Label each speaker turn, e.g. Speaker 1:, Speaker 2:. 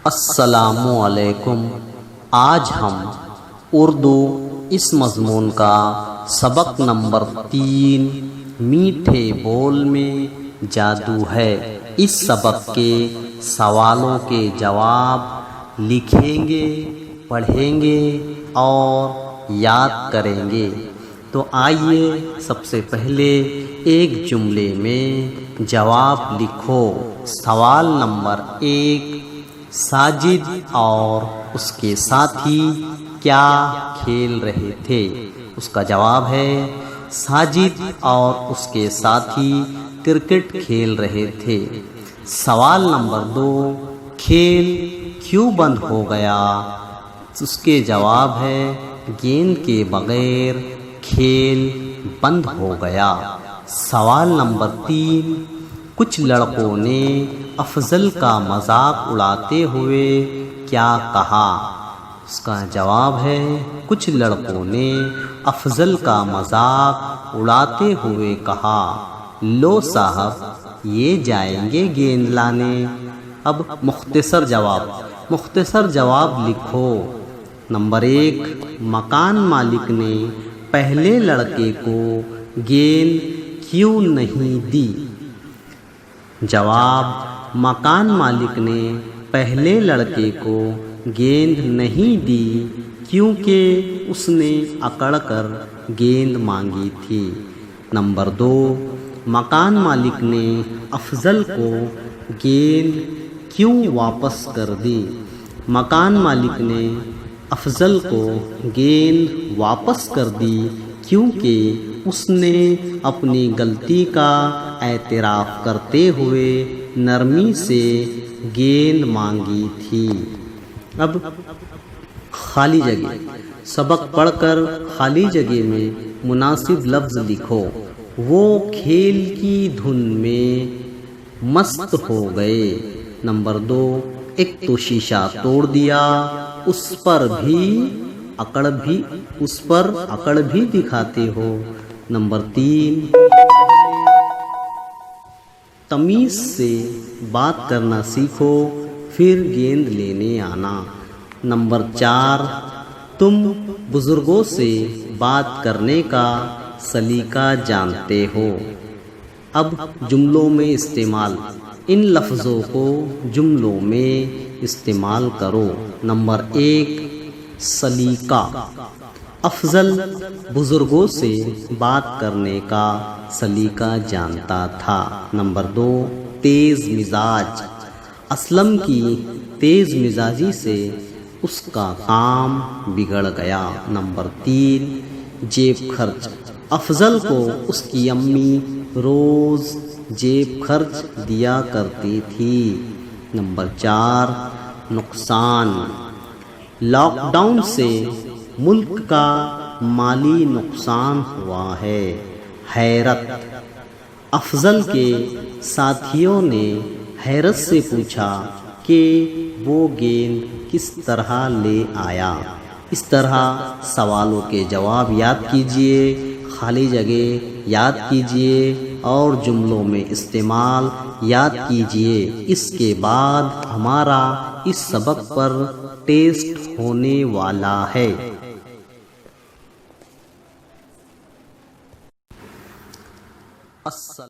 Speaker 1: السلام علیکم۔ آج ہم اردو اس مضمون کا سبق نمبر 3 میٹھے بول میں جادو ہے، اس سبق کے سوالوں کے جواب لکھیں گے، پڑھیں گے اور یاد کریں گے۔ تو آئیے سب سے پہلے ایک جملے میں جواب لکھو۔ سوال نمبر 1، ساجد اور اس کے ساتھی کیا کھیل رہے تھے؟ اس کا جواب ہے ساجد اور اس کے ساتھی کرکٹ کھیل رہے تھے۔ سوال نمبر 2، کھیل کیوں بند ہو گیا؟ اس کے جواب ہے گیند کے بغیر کھیل بند ہو گیا۔ سوال نمبر 3، کچھ لڑکوں نے افضل کا مذاق اڑاتے ہوئے کیا کہا؟ اس کا جواب ہے کچھ لڑکوں نے افضل کا مذاق اڑاتے ہوئے کہا، لو صاحب یہ جائیں گے گیند لانے۔ اب مختصر جواب لکھو۔ نمبر 1، مکان مالک نے پہلے لڑکے کو گیند کیوں نہیں دی؟ جواب، مکان مالک نے پہلے لڑکے کو گیند نہیں دی کیونکہ اس نے اکڑ کر گیند مانگی تھی۔ نمبر 2، مکان مالک نے افضل کو گیند کیوں واپس کر دی؟ مکان مالک نے افضل کو گیند واپس کر دی کیونکہ اس نے اپنی غلطی کا اعتراف کرتے ہوئے نرمی سے گیند مانگی تھی۔ اب خالی جگہ، سبق پڑھ کر خالی جگہ میں مناسب لفظ لکھو۔ وہ کھیل کی دھن میں مست ہو گئے۔ نمبر 2، ایک تو شیشہ توڑ دیا، اس پر اکڑ بھی دکھاتے ہو۔ نمبر 3، تمیز سے بات کرنا سیکھو پھر گیند لینے آنا۔ نمبر 4، تم بزرگوں سے بات کرنے کا سلیقہ جانتے ہو۔ اب جملوں میں استعمال، ان لفظوں کو جملوں میں استعمال کرو۔ نمبر 1، سلیقہ، افضل بزرگوں سے بات کرنے کا سلیقہ جانتا تھا۔ نمبر 2، تیز مزاج، اسلم کی تیز مزاجی سے اس کا کام بگڑ گیا۔ نمبر 3، جیب خرچ، افضل کو اس کی امی روز جیب خرچ دیا کرتی تھی۔ نمبر 4، نقصان، لاک ڈاؤن سے ملک کا مالی نقصان ہوا ہے۔ حیرت، افضل کے ساتھیوں نے حیرت سے پوچھا کہ وہ گیند کس طرح لے آیا۔ اس طرح سوالوں کے جواب یاد کیجئے، خالی جگہ یاد کیجئے اور جملوں میں استعمال یاد کیجئے۔ اس کے بعد ہمارا اس سبق پر ٹیسٹ ہونے والا ہے۔